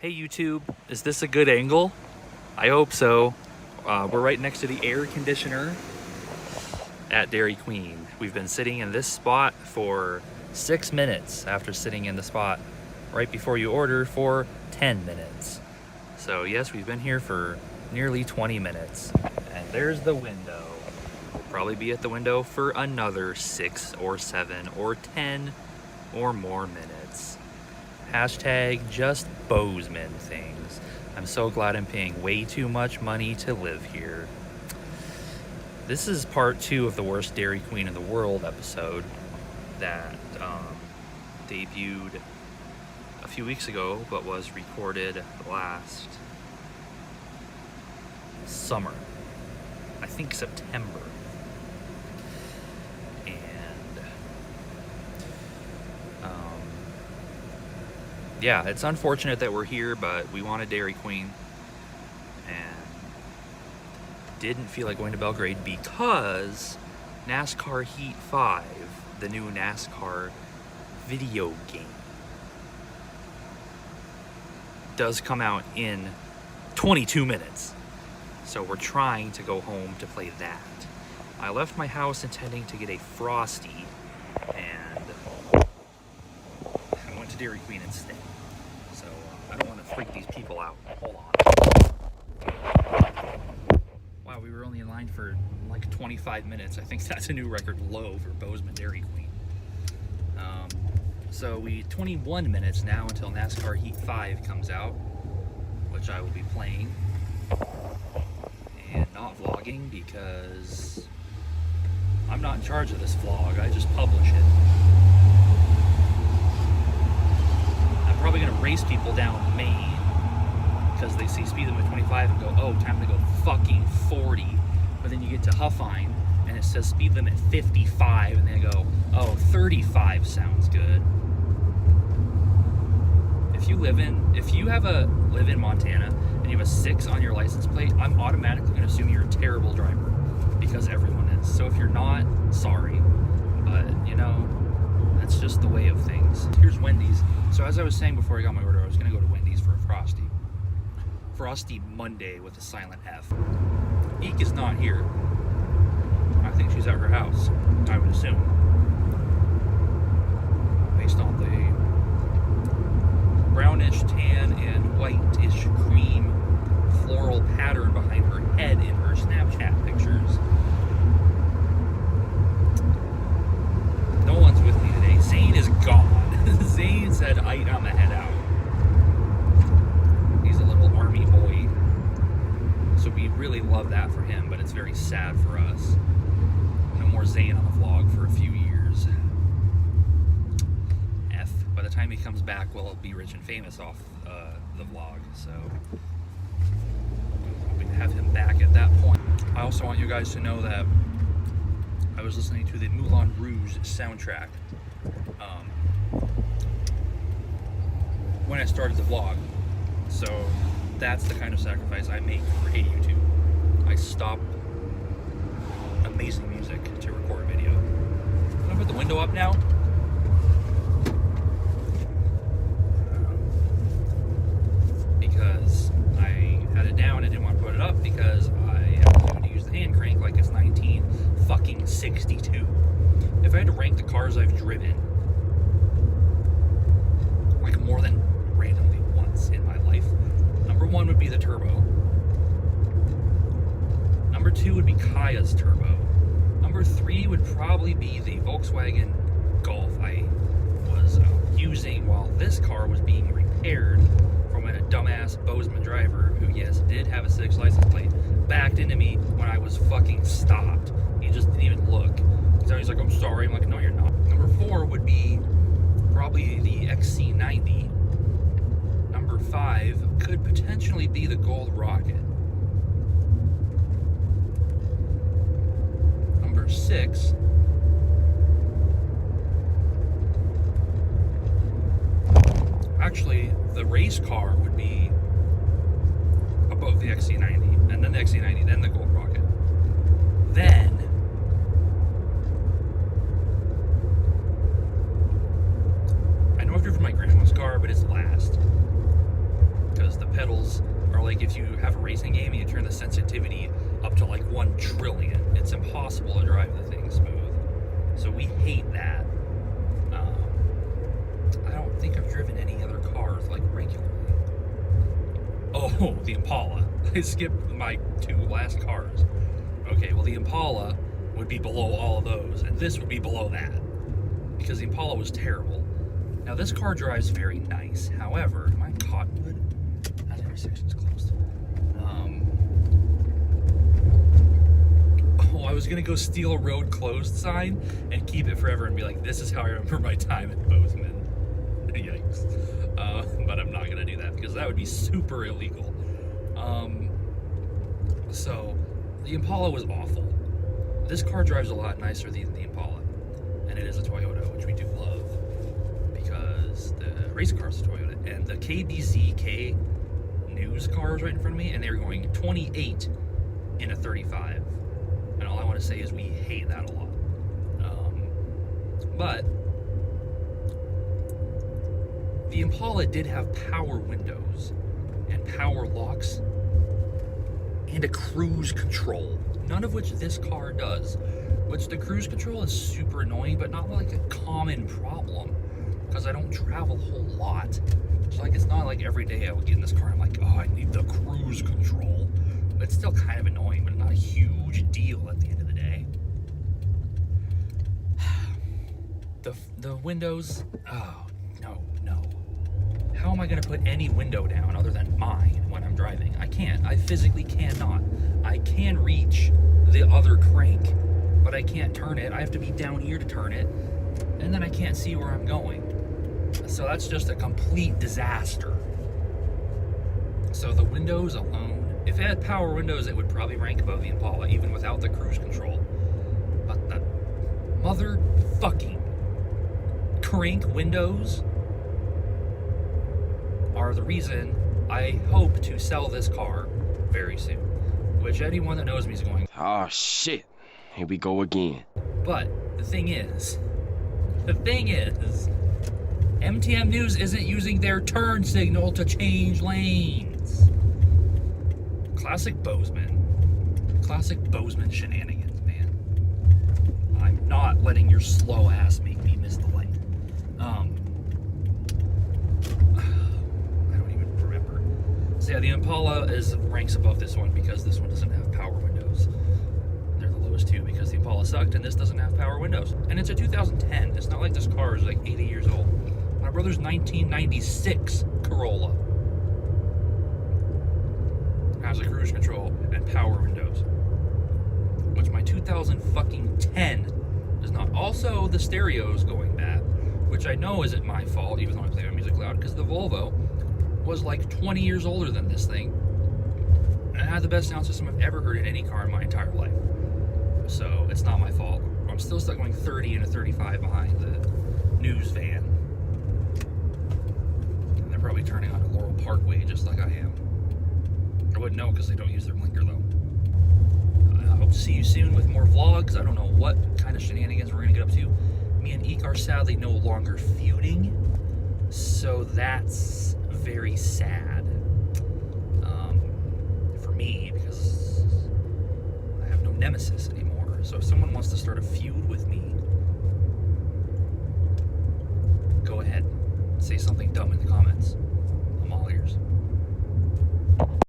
Hey YouTube, is this a good angle? I hope so. We're right next to the air conditioner at Dairy Queen. We've been sitting in this spot for 6 minutes after sitting in the spot right before you order for 10 minutes. So yes, we've been here for nearly 20 minutes. And there's the window. We'll probably be at the window for another 6 or 7 or 10 or more minutes. Hashtag just Bozeman things. I'm so glad I'm paying way too much money to live here. This is part 2 of the worst Dairy Queen in the world episode that debuted a few weeks ago, but was recorded last summer. I think September. Yeah, it's unfortunate that we're here, but we wanted Dairy Queen and didn't feel like going to Belgrade because NASCAR Heat 5, the new NASCAR video game, does come out in 22 minutes. So we're trying to go home to play that. I left my house intending to get a Frosty, and I went to Dairy Queen instead. So I don't want to freak these people out. Hold on. Wow, we were only in line for like 25 minutes. I think that's a new record low for Bozeman Dairy Queen. So 21 minutes now until NASCAR Heat 5 comes out, which I will be playing and not vlogging because I'm not in charge of this vlog. I just publish it. I'm probably going to race people down Maine because they see speed limit 25 and go, oh, time to go fucking 40. But then you get to Huffine and it says speed limit 55 and they go, oh, 35 sounds good. If you live in Montana and you have a 6 on your license plate, I'm automatically going to assume you're a terrible driver because everyone is. So if you're not, sorry, but you know, that's just the way of things. Here's Wendy's. So as I was saying before I got my order, I was going to go to Wendy's for a Frosty. Frosty Monday with a silent F. Eek is not here. I think she's at her house, I would assume, based on the brownish tan and white-ish cream floral pattern behind her head in her Snapchat pictures. No one's with me today. Zane is gone. Zane said, I'm gonna head out. He's a little army boy. So we really love that for him, but it's very sad for us. No more Zane on the vlog for a few years. F. By the time he comes back, we'll be rich and famous off the vlog, so I'm hoping to have him back at that point. I also want you guys to know that I was listening to the Moulin Rouge soundtrack when I started the vlog, so that's the kind of sacrifice I make for Hey YouTube. I stop amazing music to record video. I'm gonna put the window up now. Because I had it down, I didn't want to put it up because I have to use the hand crank like it's 1962. If I had to rank the cars I've driven, like more than randomly once in my life, number 1 would be the turbo. Number 2 would be Kaya's turbo. Number 3 would probably be the Volkswagen Golf I was using while this car was being repaired from a dumbass Bozeman driver who, yes, did have a 6 license plate, backed into me when I was fucking stopped. He just didn't even look. So he's like, I'm sorry. I'm like, no, you're not. Number 4 would be probably the XC90. Number 5 could potentially be the Gold Rocket. Number 6 actually, the race car would be above the XC90, and then the XC90, then the Gold Rocket. Then I know I've driven my grandma's car, but it's last. because the pedals are like, if you have a racing game and you turn the sensitivity up to like 1 trillion, it's impossible to drive the thing smooth. So we hate that. I don't think I've driven any other cars like regularly. Oh, the Impala. I skipped my 2 last cars. Okay, well, the Impala would be below all of those, and this would be below that, because the Impala was terrible. Now, this car drives very nice. However, my Cottonwood, that intersection's closed. I was gonna go steal a road closed sign and keep it forever and be like, this is how I remember my time at Bozeman. Yikes. But I'm not gonna do that because that would be super illegal. So the Impala was awful. This car drives a lot nicer than the Impala, and it is a Toyota, which we do love because the race car is a Toyota. And the KBZK news car is right in front of me, and they're going 28 in a 35. And all I want to say is we hate that a lot. But the Impala did have power windows and power locks and a cruise control, none of which this car does. Which the cruise control is super annoying, but not like a common problem because I don't travel a whole lot. So like, it's not like every day I would get in this car and I'm like, oh, I need the cruise control. But it's still kind of annoying, but not a huge deal at the end of the day. The windows, oh, no. How am I gonna put any window down other than mine when I'm driving? I can't, I physically cannot. I can reach the other crank, but I can't turn it. I have to be down here to turn it, and then I can't see where I'm going. So that's just a complete disaster. So the windows alone, if it had power windows, it would probably rank above the Impala, even without the cruise control. But the motherfucking crank windows are the reason I hope to sell this car very soon. Which anyone that knows me is going, oh shit, here we go again. But the thing is, MTM News isn't using their turn signal to change lanes. Classic Bozeman shenanigans, man. I'm not letting your slow ass make me miss the light. I don't even remember. So yeah, the Impala ranks above this one because this one doesn't have power windows. They're the lowest too because the Impala sucked and this doesn't have power windows. And it's a 2010. It's not like this car is like 80 years old. My brother's 1996 Corolla has a cruise control and power windows, which my 2010 does not. Also, the stereo's going bad, which I know isn't my fault, even though I play my music loud, because the Volvo was like 20 years older than this thing, and it had the best sound system I've ever heard in any car in my entire life. So it's not my fault. I'm still stuck going 30 and a 35 behind the news van. And they're probably turning on a Laurel Parkway just like I am. I wouldn't know because they don't use their blinker though. I hope to see you soon with more vlogs. I don't know what kind of shenanigans we're gonna get up to. Me and Eek are sadly no longer feuding, so that's very sad for me because I have no nemesis anymore. So if someone wants to start a feud with me, go ahead, say something dumb in the comments. I'm all ears.